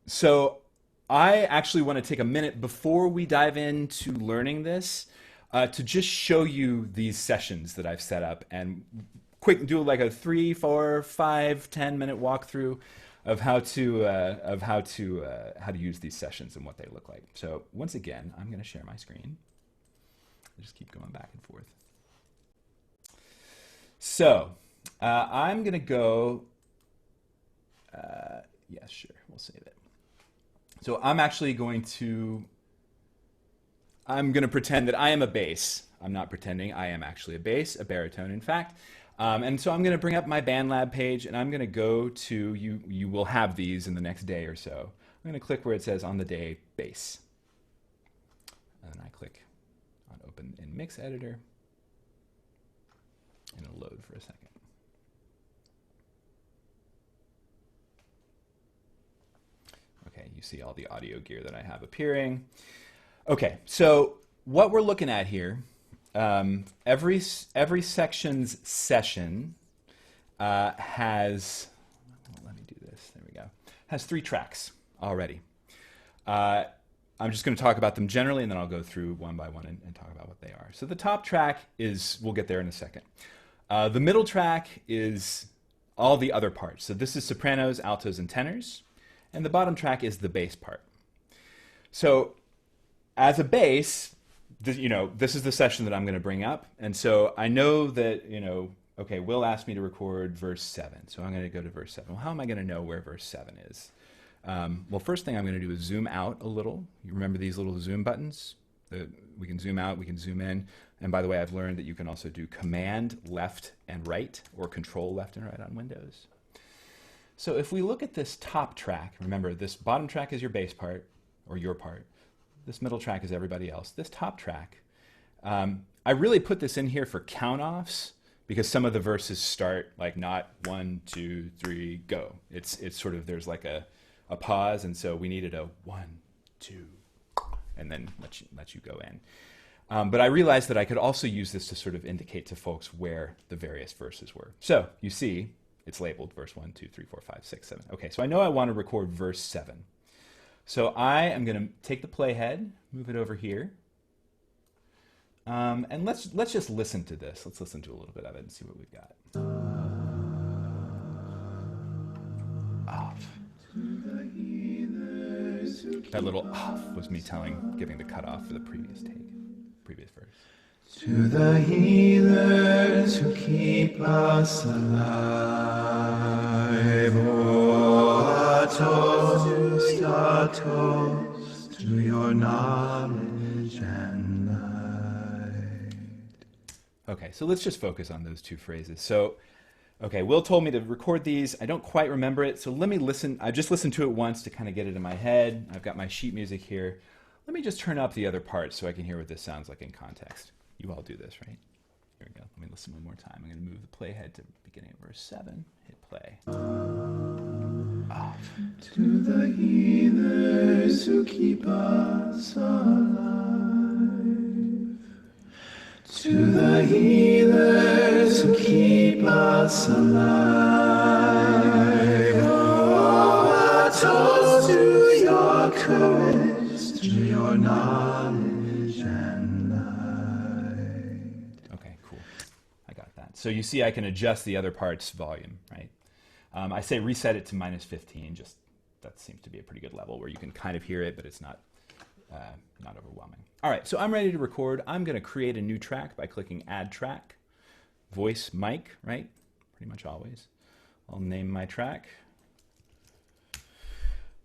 So I actually want to take a minute before we dive into learning this to just show you these sessions that I've set up and quick do like a 3, 4, 5, 10 minute walkthrough of how to use these sessions and what they look like. So once again, I'm going to share my screen. I just keep going back and forth. So I'm going to go. Yeah, sure, we'll save it. So I'm going to pretend that I am a bass. I'm not pretending, I am actually a bass, a baritone in fact. And so I'm going to bring up my BandLab page and I'm going to go to, you will have these in the next day or so. I'm going to click where it says on the day bass. And then I click on open in mix editor and it'll load for a second. Okay, you see all the audio gear that I have appearing. Okay, so what we're looking at here, every section's session has, well, let me do this, there we go, has 3 tracks already. I'm just going to talk about them generally and then I'll go through one by one and talk about what they are. So the top track is, we'll get there in a second. The middle track is all the other parts. So this is sopranos, altos, and tenors. And the bottom track is the bass part. So as a bass, this is the session that I'm going to bring up. And so I know that, okay, Will asked me to record verse 7. So I'm going to go to verse 7. Well, how am I going to know where verse 7 is? Well, first thing I'm going to do is zoom out a little. You remember these little zoom buttons? We can zoom out, we can zoom in. And by the way, I've learned that you can also do Command left and right or Control left and right on Windows. So if we look at this top track, remember this bottom track is your bass part, or your part. This middle track is everybody else. This top track, I really put this in here for count-offs because some of the verses start like not 1, 2, 3, go. It's sort of, there's like a pause, and so we needed a 1, 2, and then let you go in. But I realized that I could also use this to sort of indicate to folks where the various verses were. So you see, it's labeled verse 1, 2, 3, 4, 5, 6, 7. Okay, so I know I want to record verse 7. So I am going to take the playhead, move it over here, and let's just listen to this. Let's listen to a little bit of it and see what we've got. Off. That little off was me giving the cutoff for the previous verse. To the healers who keep us alive, oh, a toast to your knowledge and light. Okay, so let's just focus on those 2 phrases. So, okay, Will told me to record these. I don't quite remember it, so let me listen. I just listened to it once to kind of get it in my head. I've got my sheet music here. Let me just turn up the other parts so I can hear what this sounds like in context. You all do this, right? Here we go. Let me listen one more time. I'm going to move the playhead to the beginning of verse 7. Hit play. Off. To the healers who keep us alive. To the healers who keep us alive. Oh, a toast to your courage, to your knowledge and light. Okay, cool. I got that. So you see I can adjust the other parts' volume, right? I say reset it to -15, just that seems to be a pretty good level where you can kind of hear it, but it's not overwhelming. All right, so I'm ready to record. I'm going to create a new track by clicking Add Track, Voice, Mic, right? Pretty much always. I'll name my track.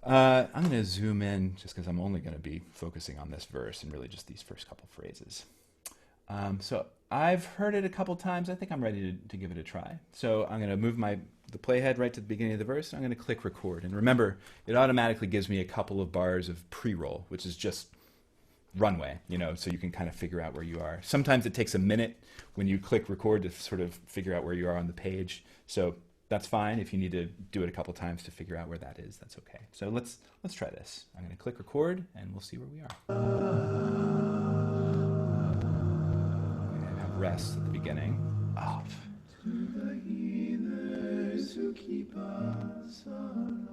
I'm going to zoom in just because I'm only going to be focusing on this verse and really just these first couple phrases. So I've heard it a couple times. I think I'm ready to give it a try. So I'm going to move the playhead right to the beginning of the verse. I'm going to click record. And remember, it automatically gives me a couple of bars of pre-roll, which is just runway, so you can kind of figure out where you are. Sometimes it takes a minute when you click record to sort of figure out where you are on the page. So that's fine. If you need to do it a couple times to figure out where that is, that's okay. So let's try this. I'm going to click record and we'll see where we are. I have rest at the beginning. Off. To the healers who keep us alive.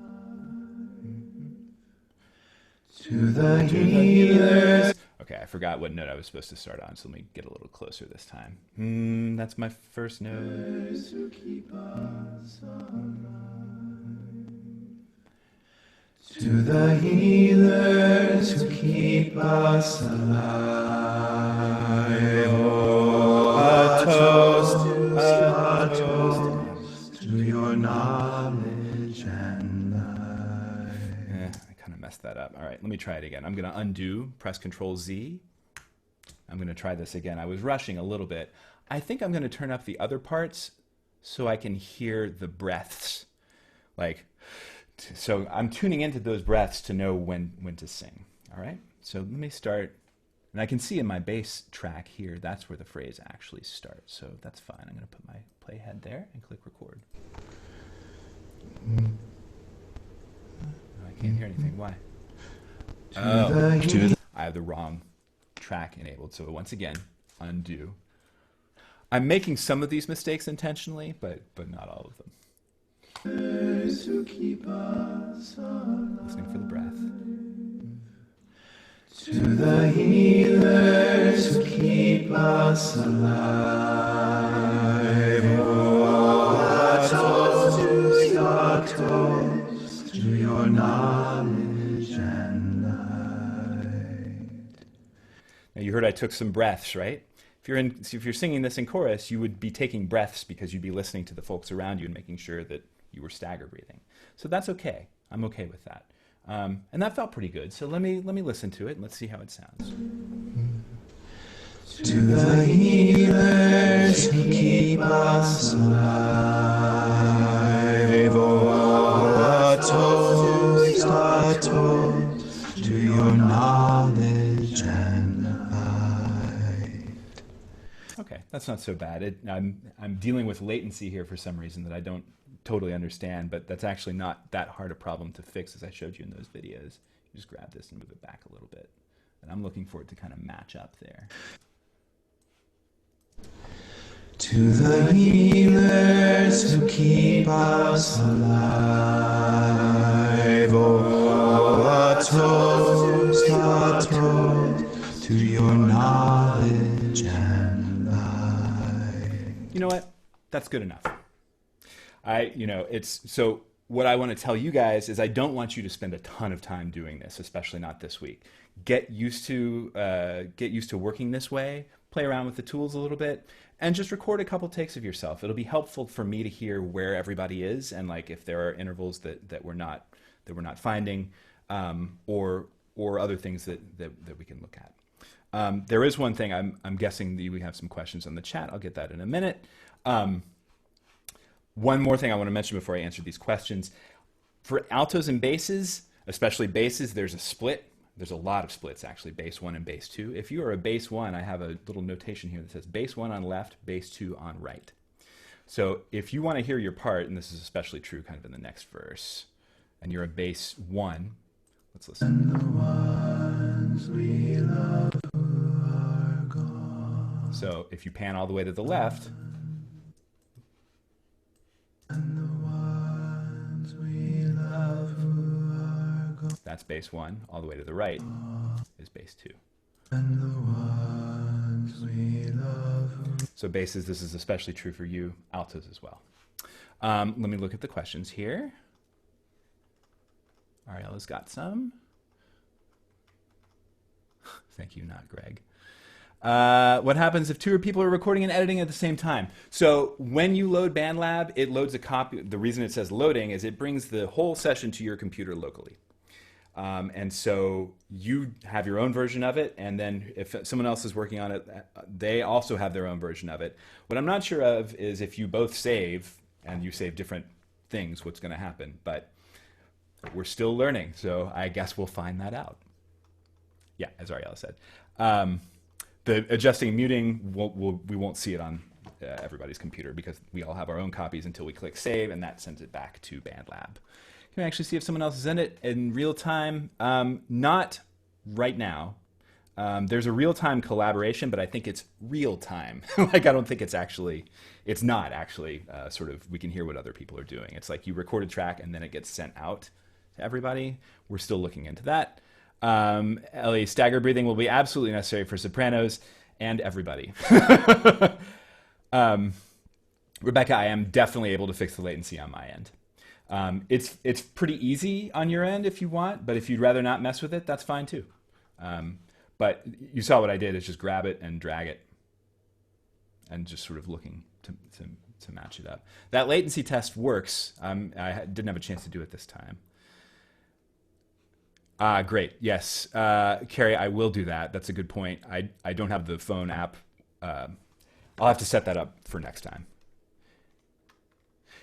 To the healers. Okay, I forgot what note I was supposed to start on, so let me get a little closer this time. That's my first note. Who keep us to the healers who keep us alive. Oh, a toast to your knowledge and life. I kind of messed that up. All right, let me try it again. I'm going to undo, press Control Z. I'm going to try this again. I was rushing a little bit. I think I'm going to turn up the other parts so I can hear the breaths. So I'm tuning into those breaths to know when to sing. All right, so let me start. And I can see in my bass track here, that's where the phrase actually starts. So that's fine. I'm going to put my playhead there and click record. I can't hear anything. Why? I have the wrong track enabled. So once again, undo. I'm making some of these mistakes intentionally, but not all of them. Listening for the breath. To the healers who keep us alive. Oh, a toast to your knowledge and light. Now you heard I took some breaths, right? If you're singing this in chorus, you would be taking breaths because you'd be listening to the folks around you and making sure that you were stagger breathing. So that's okay. I'm okay with that. And that felt pretty good. So let me listen to it and let's see how it sounds. To the healers who keep us alive. Oh, a toast to your knowledge and light. Okay, that's not so bad. I'm dealing with latency latency here for some reason that I don't totally understand, but that's actually not that hard a problem to fix as I showed you in those videos. You just grab this and move it back a little bit. And I'm looking for it to kind of match up there. To the healers who keep us alive, oh, a toast to your knowledge and light. You know what? That's good enough. So what I want to tell you guys is I don't want you to spend a ton of time doing this, especially not this week. Get used to working this way, play around with the tools a little bit, and just record a couple takes of yourself. It'll be helpful for me to hear where everybody is and like if there are intervals that we're not finding, or other things that we can look at. There is one thing I'm guessing that we have some questions on the chat. I'll get that in a minute. One more thing I want to mention before I answer these questions. For altos and basses, especially basses, there's a split. There's a lot of splits, actually, bass 1 and bass 2. If you are a bass 1, I have a little notation here that says bass 1 on left, bass 2 on right. So if you want to hear your part, and this is especially true kind of in the next verse, and you're a bass 1, let's listen. And the ones we love who are gone. So if you pan all the way to the left, And the ones we love who are gone. that's bass 1. All the way to the right is bass 2. And the ones we love who. So basses, this is especially true for you, altos as well. Let me look at the questions here. Ariella's got some. Thank you, not Greg. What happens if 2 people are recording and editing at the same time? So when you load BandLab, it loads a copy. The reason it says loading is it brings the whole session to your computer locally. And so you have your own version of it, and then if someone else is working on it, they also have their own version of it. What I'm not sure of is if you both save, and you save different things, what's going to happen. But we're still learning, so I guess we'll find that out. Yeah, as Ariella said. The adjusting and muting, we won't see it on everybody's computer because we all have our own copies until we click save, and that sends it back to BandLab. Can we actually see if someone else is in it in real time? Not right now. There's a real-time collaboration, but I think it's real-time. Like, I don't think it's not actually sort of, we can hear what other people are doing. It's like you record a track and then it gets sent out to everybody. We're still looking into that. Ellie, stagger breathing will be absolutely necessary for sopranos and everybody. Rebecca, I am definitely able to fix the latency on my end. It's pretty easy on your end if you want, but if you'd rather not mess with it, that's fine too. But you saw what I did is just grab it and drag it and just sort of looking to match it up. That latency test works. I didn't have a chance to do it this time. Great. Yes. Carrie, I will do that. That's a good point. I don't have the phone app. I'll have to set that up for next time.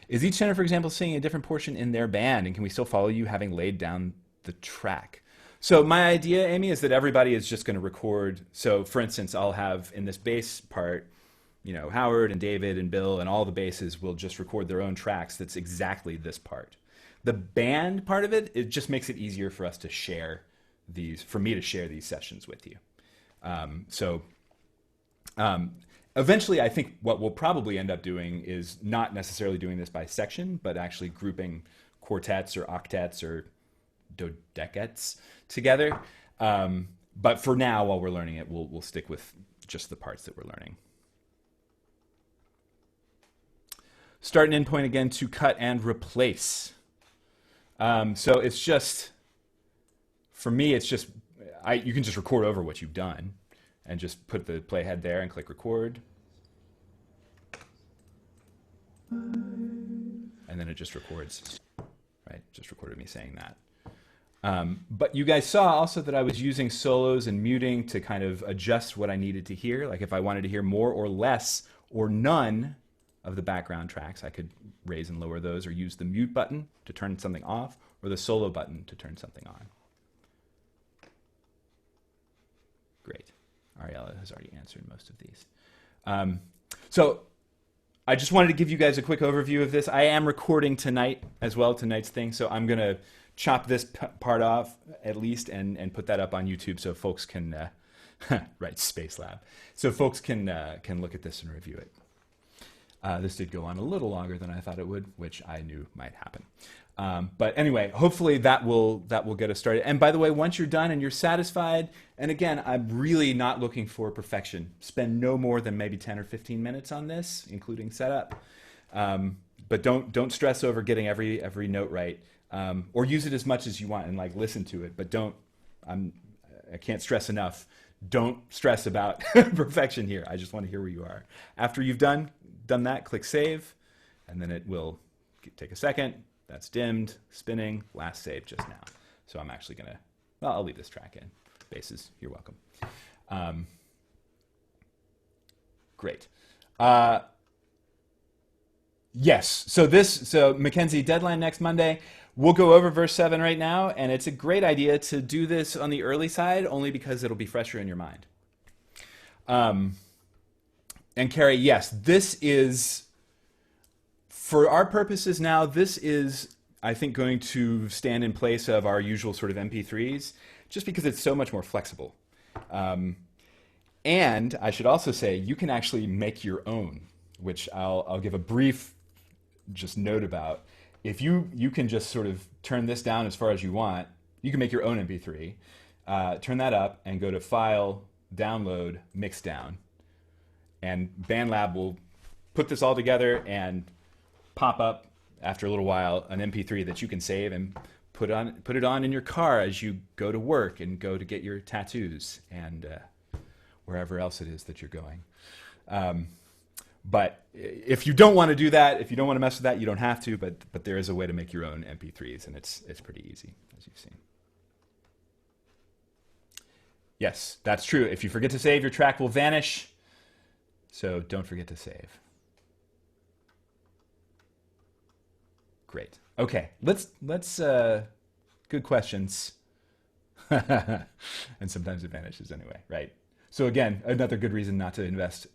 Is each tenor, for example, singing a different portion in their band, and can we still follow you having laid down the track? So my idea, Amy, is that everybody is just going to record. So for instance, I'll have in this bass part, you know, Howard and David and Bill and all the basses will just record their own tracks that's exactly this part. The band part of it, it just makes it easier for us to share these, for me to share these sessions with you. Eventually, I think what we'll probably end up doing is not necessarily doing this by section, but actually grouping quartets or octets or dodecets together. But for now, while we're learning it, we'll stick with just the parts that we're learning. Start and end point again to cut and replace. So it's just, for me, it's just, you can just record over what you've done and just put the playhead there and click record. And then it just records, right? Just recorded me saying that. But you guys saw also that I was using solos and muting to kind of adjust what I needed to hear. Like if I wanted to hear more or less or none of the background tracks, I could raise and lower those or use the mute button to turn something off or the solo button to turn something on. Great. Ariella has already answered most of these. So I just wanted to give you guys a quick overview of this. I am recording tonight as well, tonight's thing. So I'm going to chop this part off at least and put that up on YouTube so folks can, right, Space Lab. So folks can look at this and review it. This did go on a little longer than I thought it would, which I knew might happen. But anyway, hopefully that will get us started. And by the way, once you're done and you're satisfied, and again, I'm really not looking for perfection. Spend no more than maybe 10 or 15 minutes on this, including setup. But don't stress over getting every note right, or use it as much as you want and like listen to it. But I can't stress enough. Don't stress about perfection here. I just want to hear where you are. After you've done that, click save, and then it will take a second. That's dimmed, spinning, last save just now. So I'm actually gonna, well, I'll leave this track in. Basses, you're welcome. Great. Yes, so Mackenzie, deadline next Monday. We'll go over verse 7 right now, and it's a great idea to do this on the early side only because it'll be fresher in your mind. And Carrie, yes, this is, for our purposes now, this is, I think, going to stand in place of our usual sort of MP3s, just because it's so much more flexible. And I should also say, you can actually make your own, which I'll give a brief just note about. If you can just sort of turn this down as far as you want, you can make your own MP3, turn that up, and go to File, Download, Mix Down. And BandLab will put this all together and pop up after a little while an MP3 that you can save and put it on in your car as you go to work and go to get your tattoos and wherever else it is that you're going. But if you don't want to do that, if you don't want to mess with that, you don't have to. But there is a way to make your own MP3s, and it's pretty easy, as you've seen. Yes, that's true. If you forget to save, your track will vanish. So don't forget to save. Great. Okay, let's good questions. And sometimes it vanishes anyway, right? So again, another good reason not to invest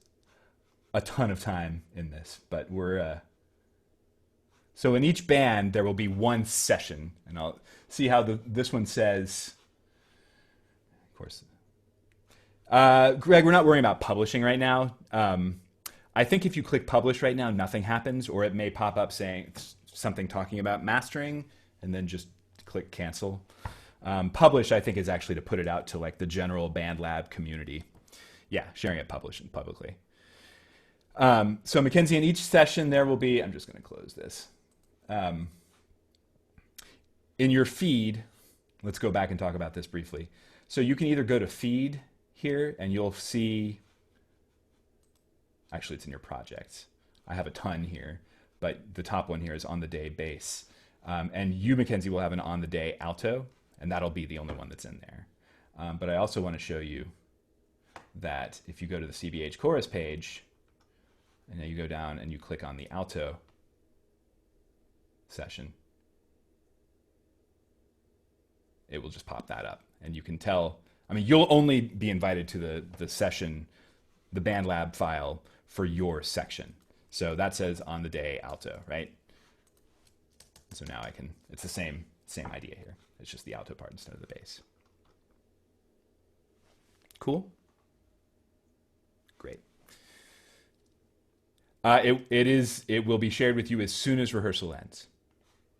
a ton of time in this, but we're so in each band there will be one session, and I'll see how this one says. Of course, Greg, we're not worrying about publishing right now. I think if you click publish right now, nothing happens, or it may pop up saying something talking about mastering, and then just click cancel. Publish, I think, is actually to put it out to like the general BandLab community. Yeah, sharing it publicly. So Mackenzie, in each session there will be, I'm just going to close this. In your feed, let's go back and talk about this briefly. So you can either go to feed here and you'll see, actually it's in your projects. I have a ton here, but the top one here is on the day bass. And you, Mackenzie, will have an on the day alto, and that'll be the only one that's in there. But I also want to show you that if you go to the CBH Chorus page, and then you go down and you click on the alto session, it will just pop that up. And you can tell, I mean, you'll only be invited to the session, the BandLab file for your section. So that says on the day alto, right? So now I can, it's the same idea here. It's just the alto part instead of the bass. Cool? Great. It will be shared with you as soon as rehearsal ends.